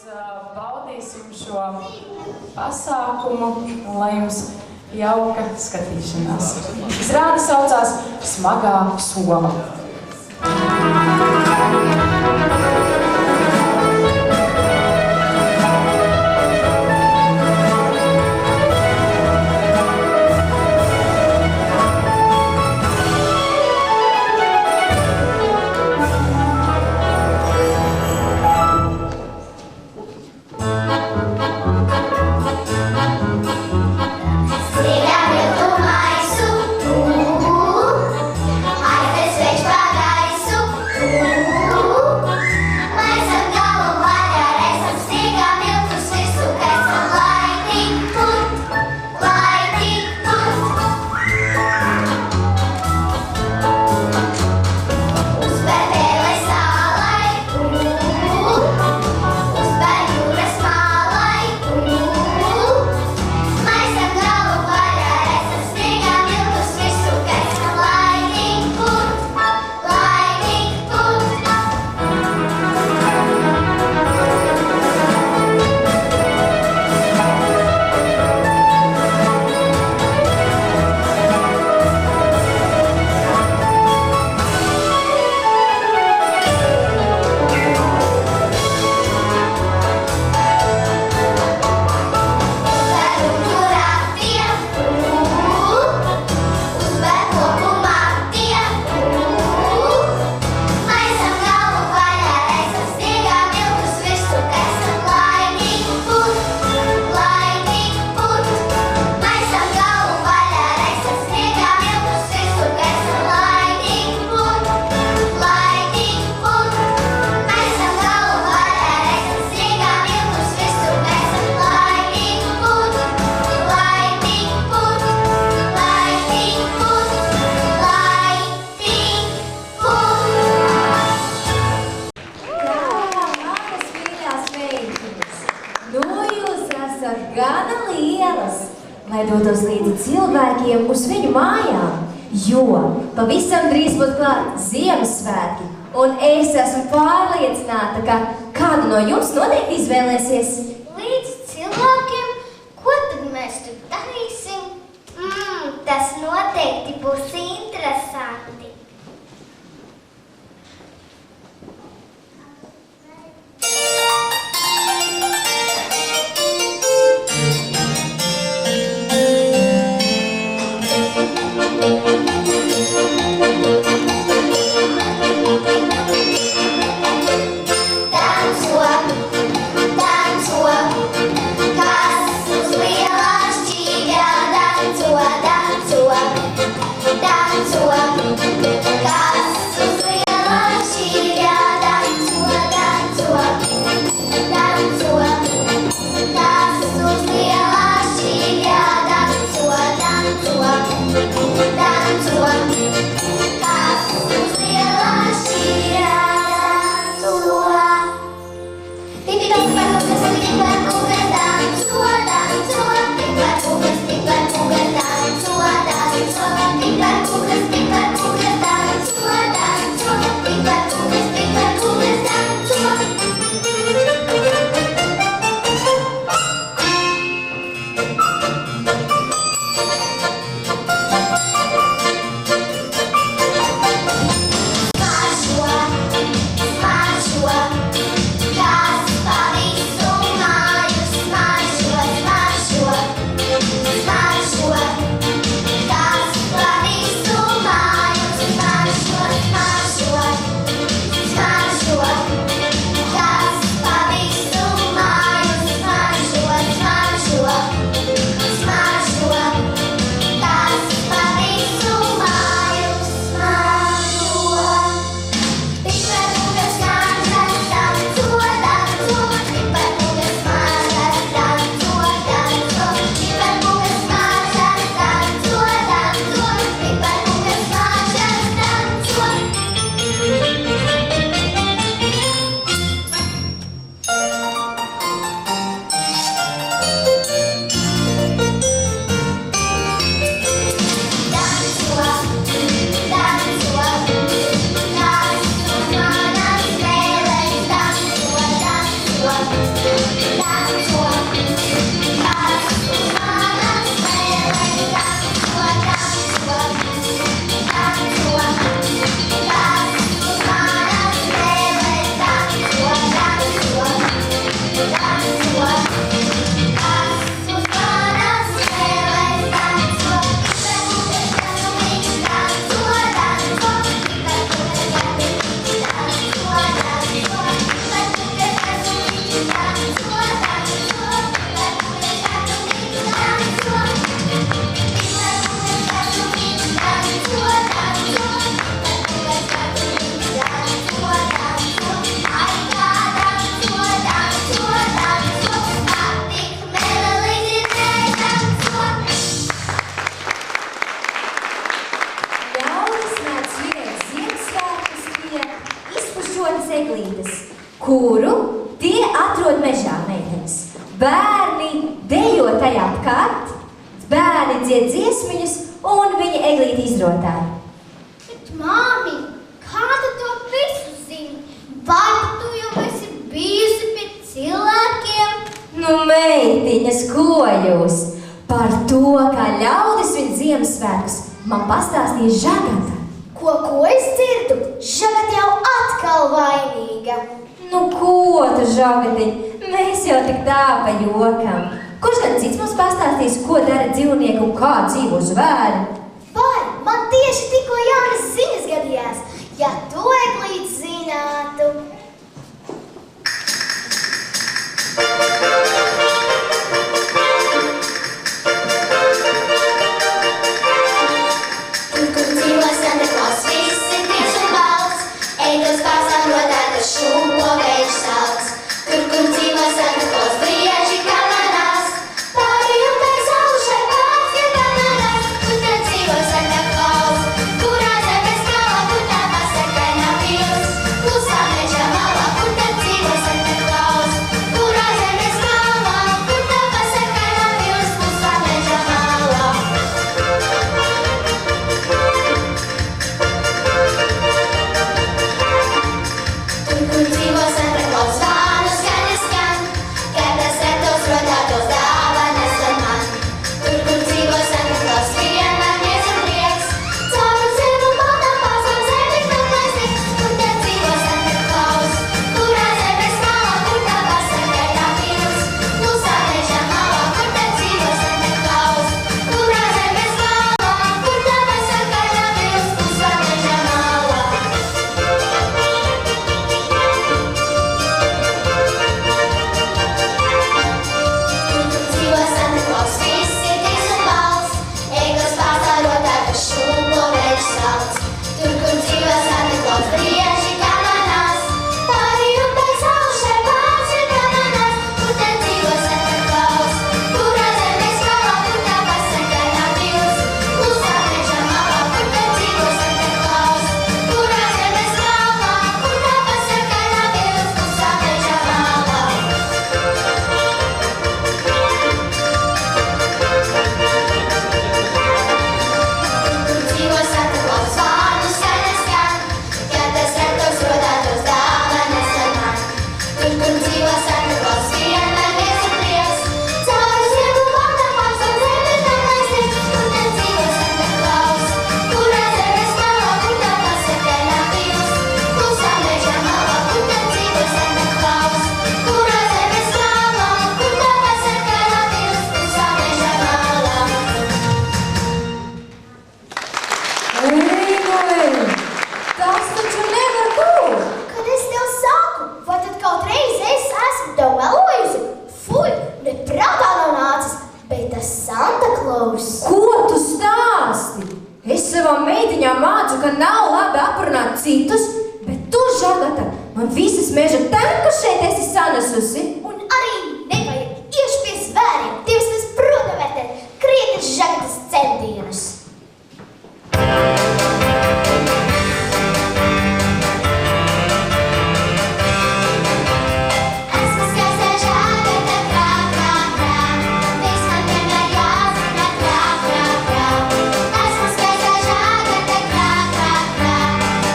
Baudīsim šo pasākumu, un lai jums jauka skatīšanās. Izrāde saucās Smagā soma. Gana lielas, lai dotos līdzi cilvēkiem uz viņu mājām, jo pavisam drīz būs klāt Ziemassvētki, un es esmu pārliecināta, ka kādu no jums noteikti izvēlēsies. Līdz cilvēkiem? Ko tad mēs tur darīsim? Tas noteikti būs interesanti. Danco, eglītes, kuru tie atrod mežā meitenes. Bērni dejo tajā apkārt, bērni dzied dziesmiņas un viņi eglīti izrotāja. Bet, māmi, kāda to visu zini? Vai tu jau esi bijusi pie cilvēkiem? Nu, meitiņas, ko jūs? Par to, kā ļaudis svin Ziemassvētkus, man pastāstīja Žagata. Ko es dzirdu? Žagata jau atkal vainīga. Nu, ko tu, Žagatiņ? Mēs jau tik tā pa jokam. Kurš gan cits mums pastāstīs, ko dara dzīvnieki un kā dzīvo zvēri? Vai, man tieši tikko jaunas ziņas gadījās. Ja tu eglīti zinātu. Tur, kur dzīvo Santa Claus, viss ir tieši un balts. Eidos pārstāv rodātas šūpo vējš salds. Tur, kur dzīvo Santa Claus, brieži kamanās. Pāri un pēc saušai pārts, ja kamanās. Kur tad dzīvo Santa Claus? Kurā zemes galā, kur tā pasakainā pils? Klusā meža malā, kur tad dzīvo Santa Claus? Kurā zemes galā, kur tā pasakainā pils? Klusā meža malā. Tur, kur dzīvo Santa Claus, zvanu skan, kad tas retos rodātos dāvanas ar man. Tur, kur dzīvo Santa Claus, vienmēr mies un prieks, caur zemu baltām pārsām zemi paklāstīgs. Kur tad dzīvo Santa Claus? Kurā zemes malā, kur tā pasakainā pils? Klusā meža malā, kur tad dzīvo Santa Claus? Kurā zemes malā, kur tā pasakainā pils? Klusā meža malā. Dzīvo Santa Claus, viss ir tīrs un balts, Eigos pārstāv rodātas šūpo vējš salds. Tur, kur dzīvo Santa Claus, brieži kamanās. Pāri un pēc saušai pārts ir kamanās. Kur tad dzīvo Santa Claus? Kurā zemes galā, kur tā pasakainā pils? Klusā meža malā, kur tad dzīvo Santa Claus? Kurā zemes galā, kur tā pasakainā pils? Klusā meža malā. Tur dzīvo Santa Claus, zvanu skan, kad tas retos rodātos dāvanas ar man. Tur, kur dzīvo Santa Claus, vienmēr mies un prieks, caur zemu baltām pārsām zemi paklāstīgs. Kur tad dzīvo Santa Claus? Kurā zemes malā, kur tā pasakainā pils? Klusā meža malā, kur tad dzīvo Santa Claus? Kurā zemes malā, kur tā pasakainā pils? Klusā meža malā. Ei, tas taču nevar būt! Kad es tev saku, vai tad kaut reiz es esmu tev melojusi? Fuj, neprātā nav nācis, bet tas Santa Claus. Ko tu stāsti? Es savām meitiņām mācu, ka nav labi aprunāt citus, bet tu, Žagata, man visas meža tankas šeit esi sanesusi. Un arī nevajag iešu pie zvēriem, tie vismaz prot novērtēt krietnes Žagatas centienus. Esmu skaista Žagata, krā, krā, krā. Viss man vienmēr jāzina, krā, krā, krā. Esmu skaista Žagata, krā, krā, krā.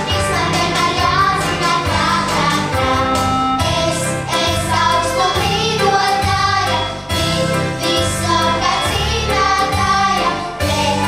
Viss man vienmēr jāzina, krā, krā, krā. Es augstu lidotāja, visapkārt zinātāja, bet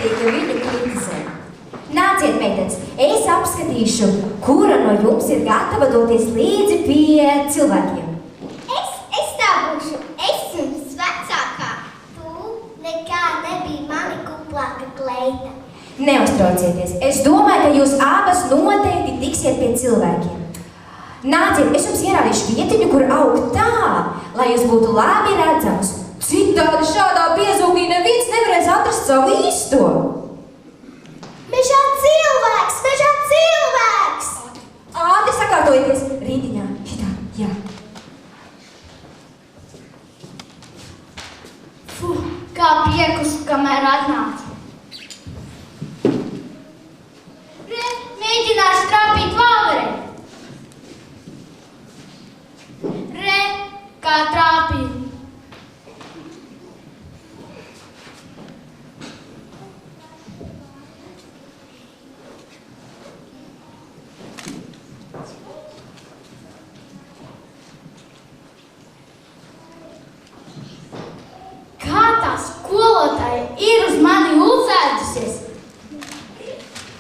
nepatīk, ja viņu kritizē. Nāciet, meitenes, es apskatīšu, kura no jums ir gatava doties līdzi pie cilvēkiem. Es tā būšu. Es jums vecākā. Tu nekā nebija mani kuplāka kleita. Neuztraucieties, es domāju, ka jūs abas noteikti tiksiet pie cilvēkiem. Nāciet, es jums ierādīšu vietiņu, kur aug tā, lai jūs būtu labi redzams. Citādi šādā piezūgī neviens nevarēs atrast savu īsto. Mežā cilvēks! Mežā cilvēks! Ātri sakārtojieties rītiņā. Šitā, jā. Kā piekusi, kamēr atnāca. Mēģināšu trāpīt vāverē. Kā trāpīt. Kā tā skolotāja ir uz mani uzēdusies?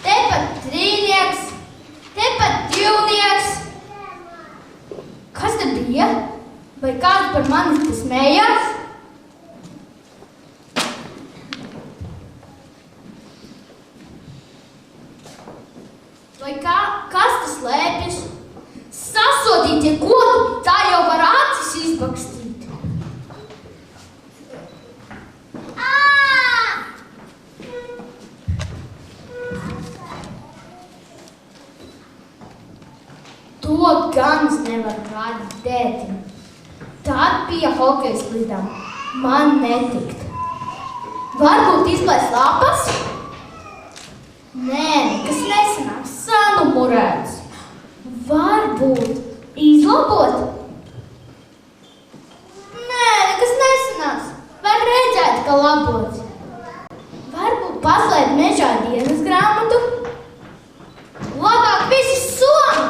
Tepat trīnieks, tepat divnieks. Kas tad bija? Vai kāds par mani te smējās? Vai kas tas slēpjas? Sasodītie koki, tā jau var acis izbakstīt. To gan es nevaru rādīt tētim. Tad pie hokeja slidām man netikt. Varbūt izlaist lapas? Nē, nekas nesanāks, sanumurēts. Varbūt izlabot? Nē, nekas nesanāks. Var redzēt, ka labots. Varbūt paslēpt mežā dienas grāmatu? Labāk visi soma!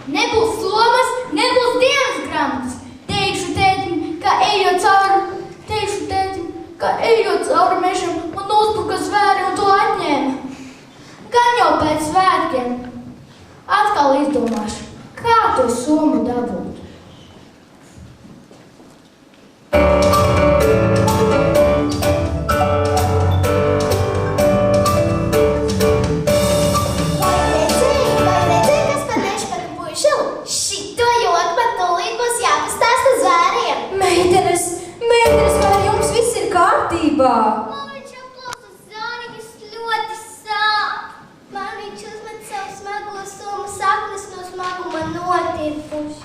Nebūs somas, nebūs dienas grāmatas. Teikšu tētim, ka ejot cauri mežam, man uzbruka zvēri un to atņēma. Gan jau pēc svētkiem. Atkal izdomāšu, kā to somu dabūt. Man viņš aplausa zāriņas ļoti sāp. Man viņš uzmet savu smago somu saknes no smaguma notirpušas.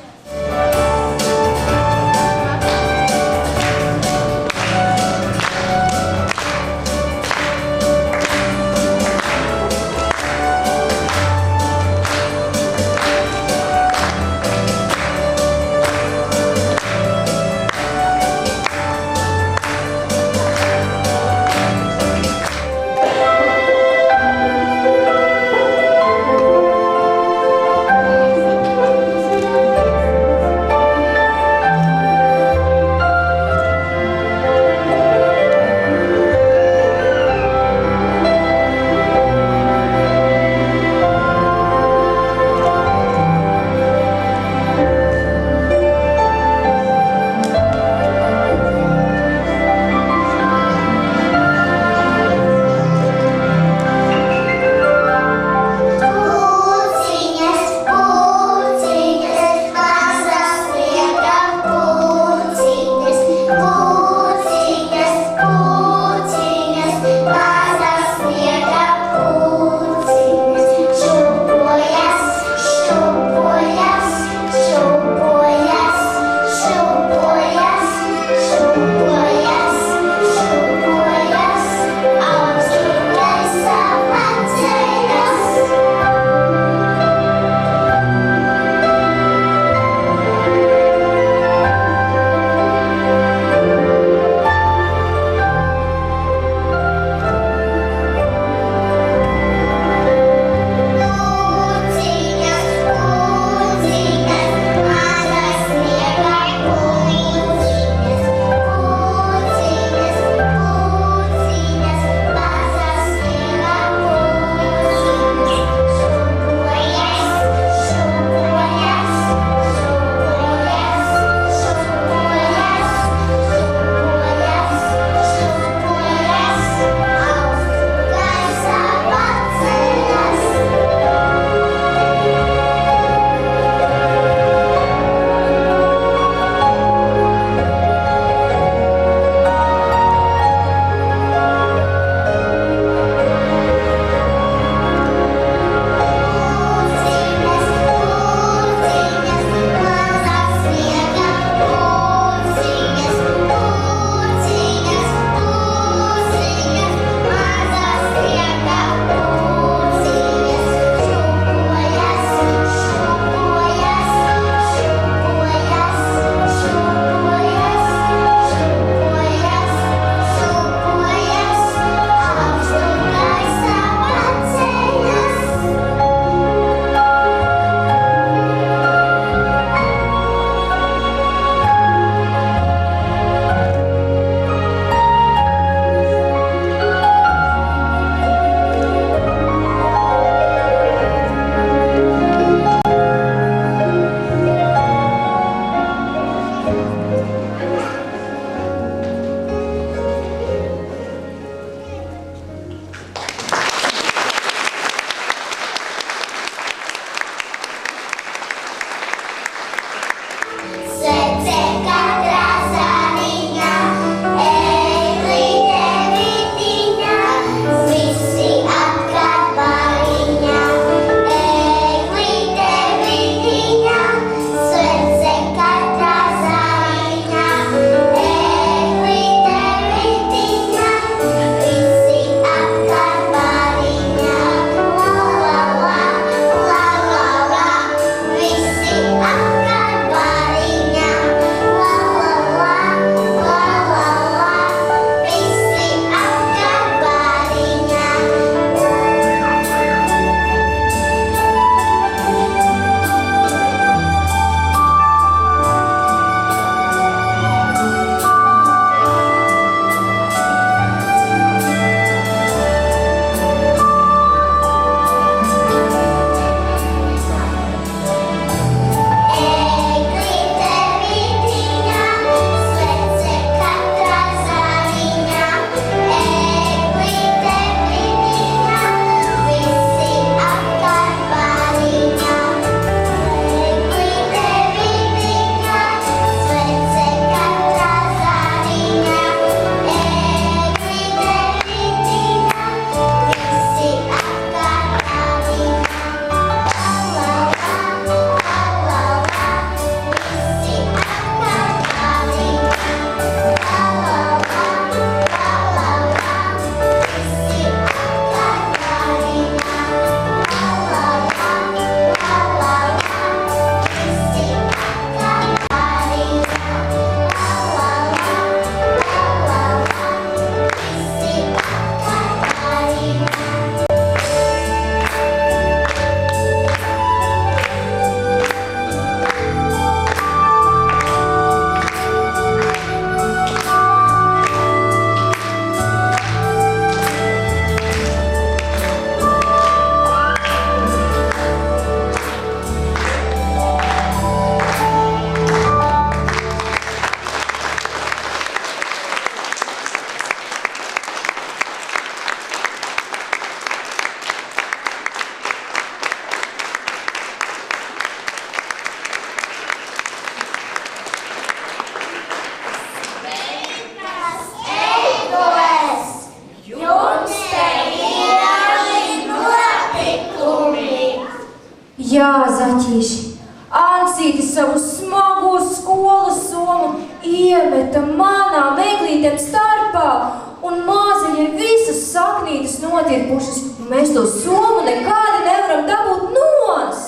notirpušas, un mēs to somu nekādi nevaram dabūt nos.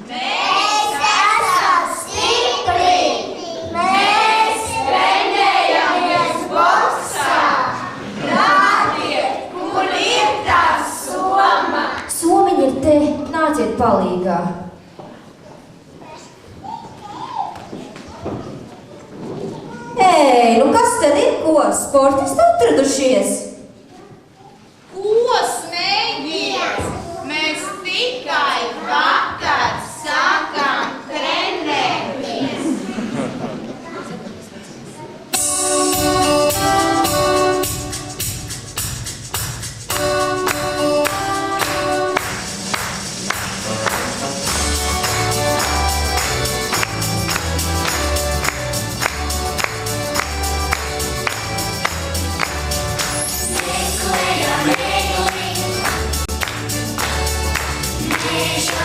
Mēs esam stipri! Mēs trenējamies boksā! Rādiet, kur ir tā soma! Somiņi ir te, nāciet palīgā. Ei, nu kas tad ir, ko? Sportisti atradušies? Ko smēģies? Mēs tikai vakar sākām trenēties. Meklējam, meklējam, mežā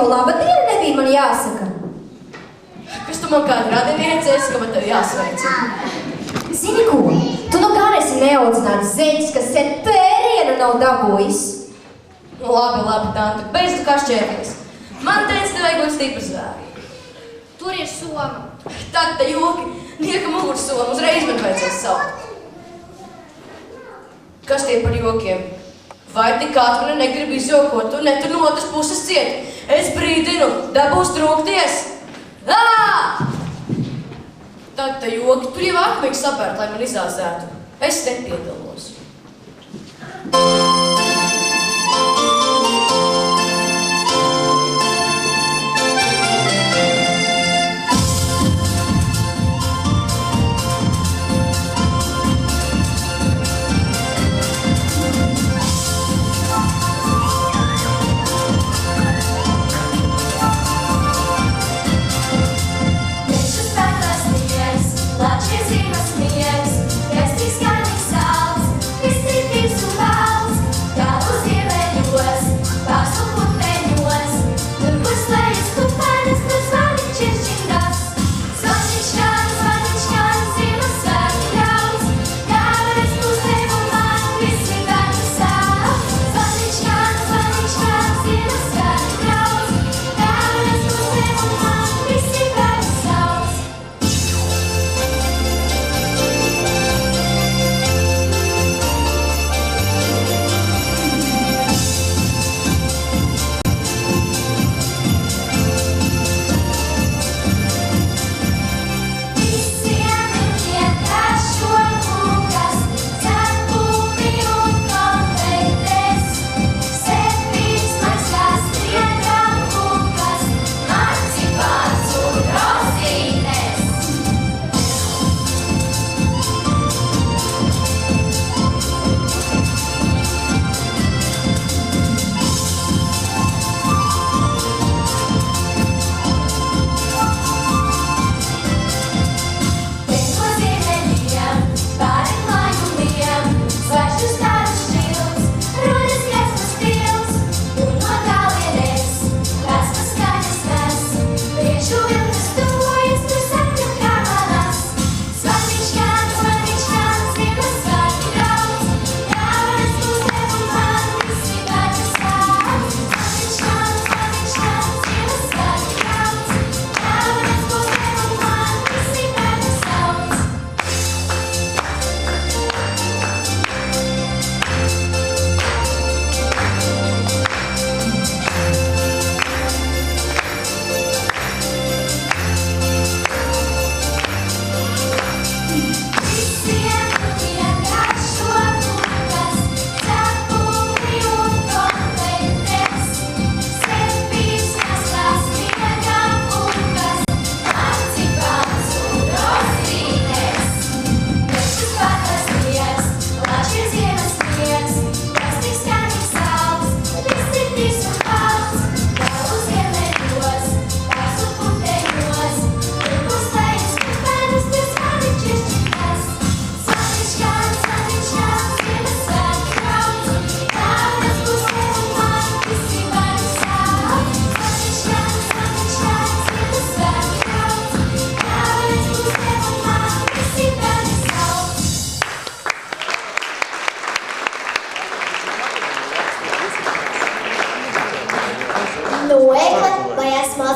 to laba diena nebija man jāsaka? Kas tu man kāda radiniece esi, ka man tev jāsveic? Zini ko? Tu nu gan esi neaudzināts zeķis, kas sen pērienu nav dabūjis. Labi, tante, beidz tu kā šķērties. Man teica, tev vajag būt stiprs zvēri. Tur ir soma. Tad te joki, nieka mugursoma, uzreiz man vajadzēs saukt. Kas tie par jokiem? Vai tik kāds man negrib izjokot, tu netur no otras puses ciet? Es brīdinu, dabūs trūkties. Ā! Tad te joki, tur jau akmīgi sapērt, lai man izāzētu. Es nepiedalos.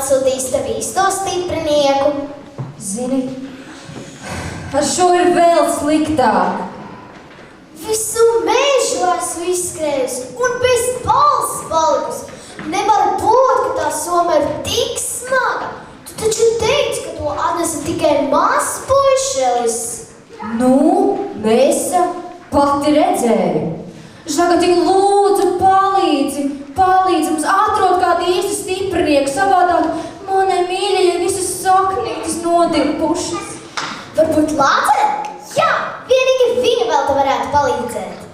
atsūtīs tev īsto stiprinieku. Zini, ar šo ir vēl sliktāk. Visu mēžu esmu izskrējusi un bez balss palikusi. Nevar būt, ka tā soma ir tik smaga. Tu taču teici, ka to atnesa tikai mazs puišelis. Nu, Nesa pati redzēju. Žaga, tik lūdzu palīdzi mums atrod kādu īstu stiprinieku, savādāk manai mīļajai visas saknītes nodirpušas. Varbūt Lācere? Jā, vienīgi viņa vēl te varētu palīdzēt.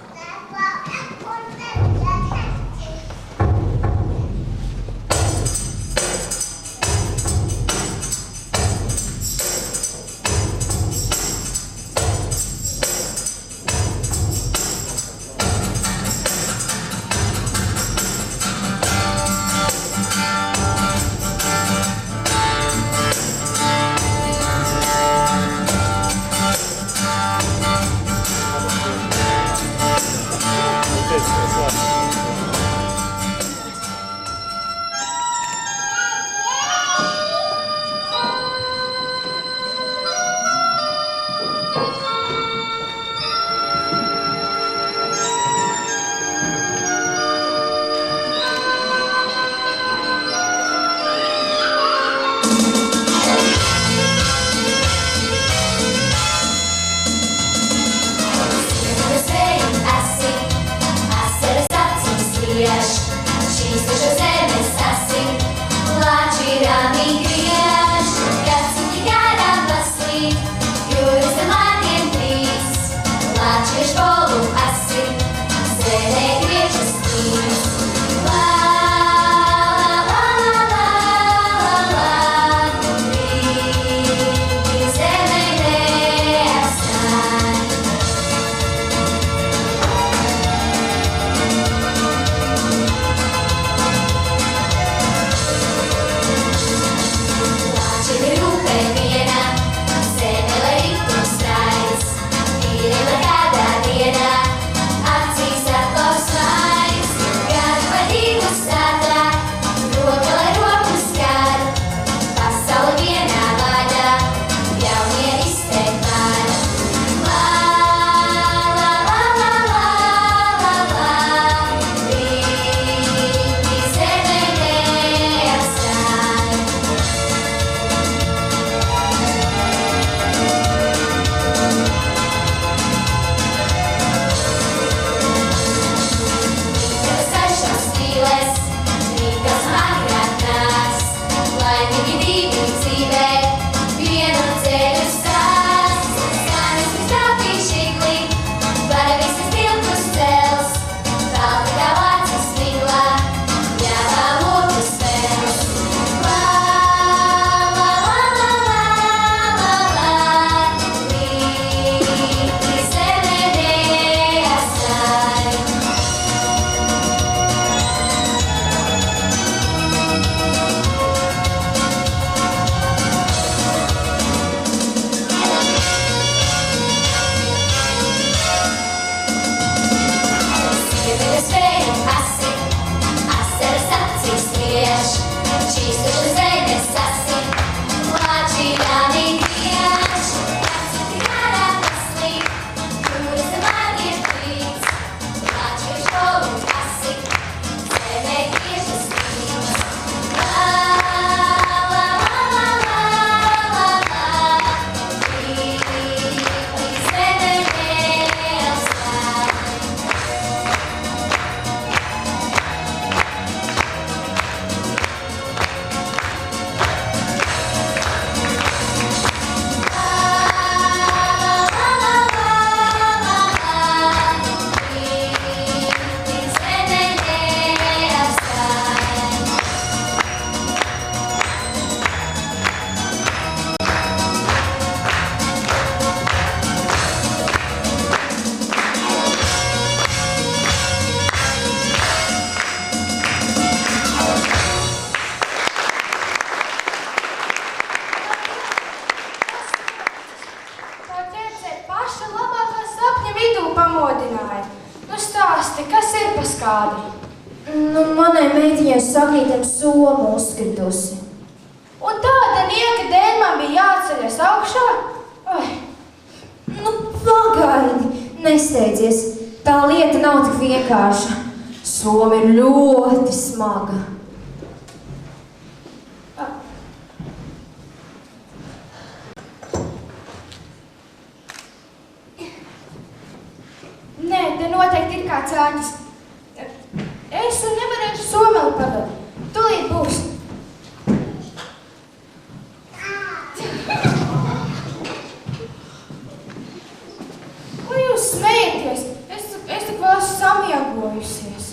Manai meitiņai sakrītam somu uzkritusi. Un tāda nieka dēļ man bija jāceļas augšā? Vai? Pagaidi, nesteidzies. Tā lieta nav tik vienkārša. Soma ir ļoti smaga. Nē, te noteikti ir kāds āķis. Es nevarēšu someli padot. Tūlīt būs. Ko jūs smejaties? Es tik vēl esmu samiegojusies.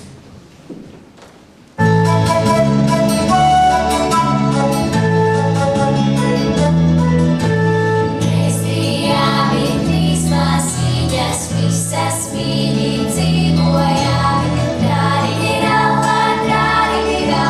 Mēs bijām trīs māsīņas, visas mīļi dzīvojām. Trāri-tirā, trāri-tirā,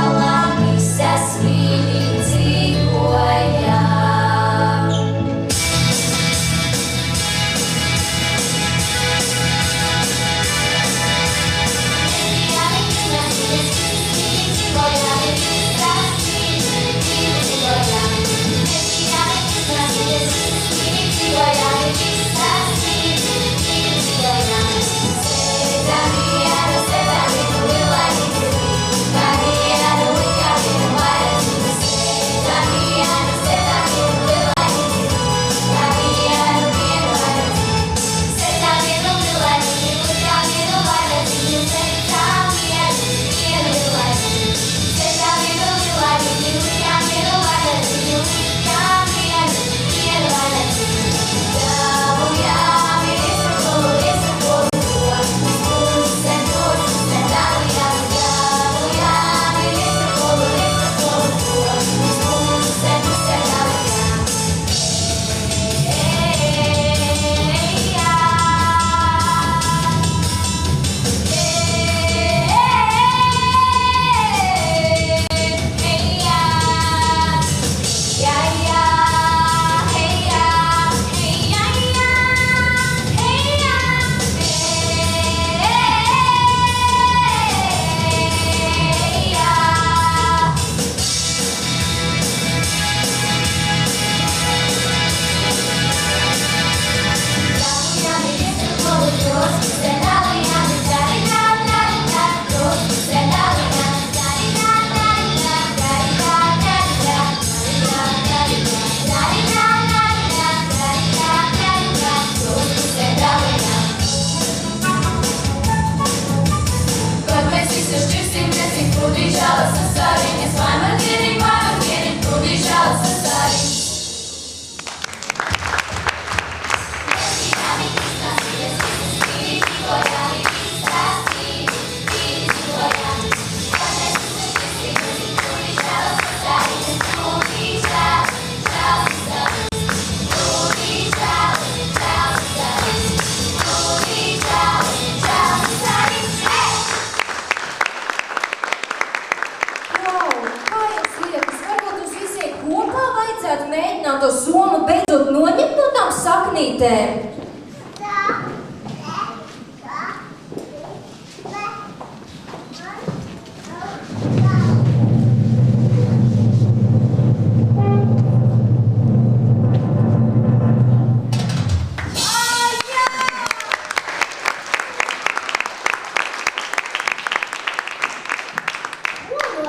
sapnītēm.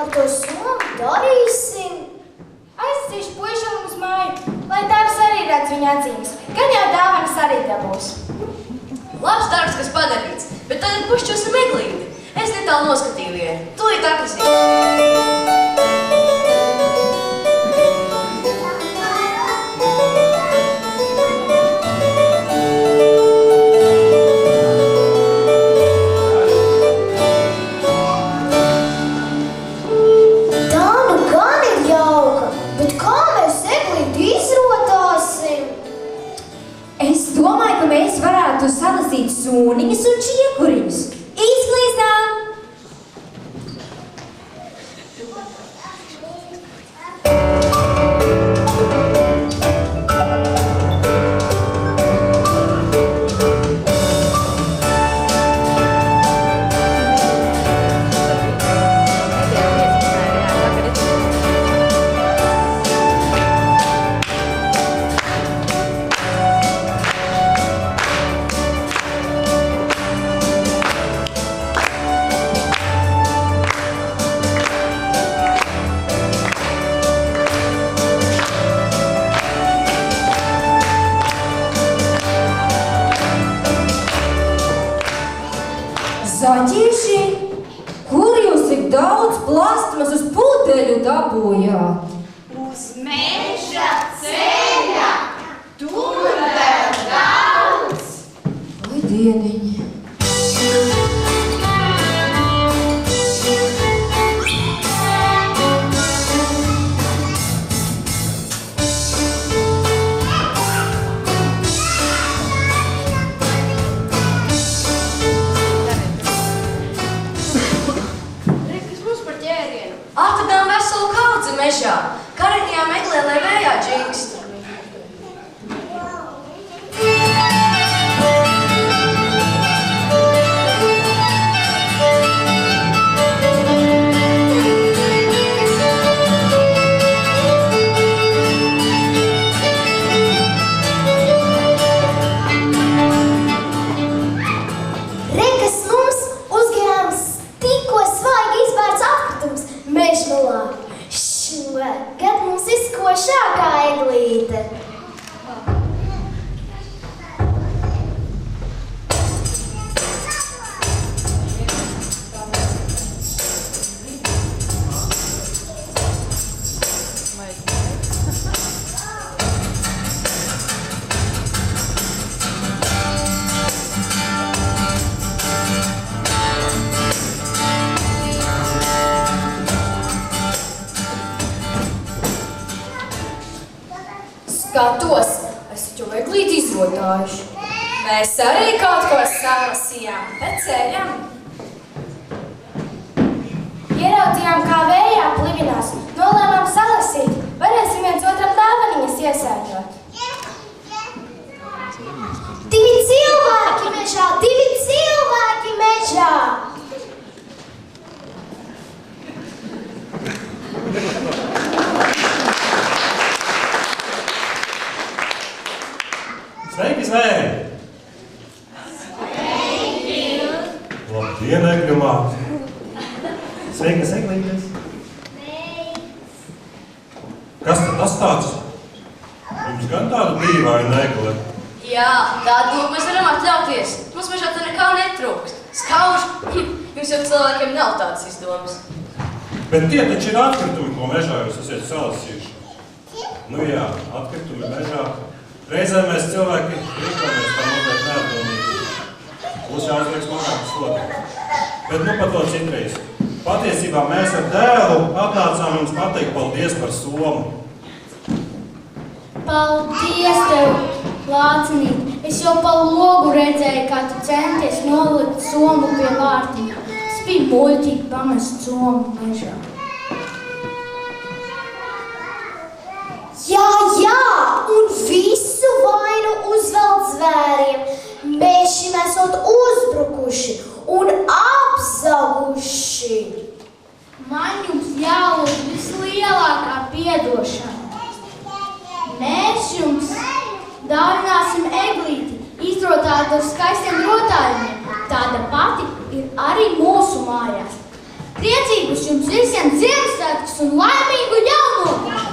Ar to somu darīsim. Aizsīšu puišam uz māju, lai tēvs arī redz viņa atzīmes. Gan jau dāvanas arī dabūs. Labs darbs, kas padarīts, bet tagad pušķosim eglīti. Es netālu noskatīju vienu. Tūlīt atlasīšu. Tā nu gan ir jauka, bet kā mēs eglīti izrotāsim? Es domāju, ka mēs varētu salasīt sūniņus un čiekuriņus. Izklīstām! Zaķieši, kur jūs tik daudz plastmasas pudeļu dabūjāt? Uz meža ceļa, tur vēl daudz. Vai dieniņi? Atradām veselu kaudzi mežā. Kareņajā meklē, lai vējā džingst. Rekas mums uzgarāms tikko svaigi izvērts atkritums mežmalā. Šogad mums izkošākā eglīte. Skatos, esat jau eglīti izrotājuši. Mēs arī kaut ko salasījām, bet ceļam. Ieraudzījām, kā vējā plivinās, nolēmām salasīt. Varēsim viens otram dāvaniņas iesēņot. Divi cilvēki mežā! Divi cilvēki mežā! Sveiki, zvēri! Sveiki! Labdien, egļu māte! Sveikas, eglītes! Kas tad tas tāds? Jums gan tāda dīvaina egle. Jā, tādu mēs varam atļauties. Mums mežā tā nekā netrūkst. Skauž! Jums jau cilvēkiem nav tādas izdomas. Bet tie taču ir atkritumi, ko mežā jūs esat salasījuši. Nu jā, atkritumi mežā. Reizēm mēs cilvēki rīkojamies tā mazliet neapdomīgi. Būs jāuzliek smagāks soda. Bet nu par to citreiz. Patiesībā mēs ar dēlu atnācām jums pateikt paldies par somu. Paldies tev, Lācinīt! Es jau pa logu redzēju, kā tu centies nolikt somu pie vārtiņa. Tas bija muļķīgi pamest somu mežā. Jā, un visu vainu uzvēl dāvināsim eglīti, izrotātu ar skaistiem rotājumiem. Tāda pati ir arī mūsu mājās. Priecīgus jums visiem Ziemassvētkus un laimīgu jauno!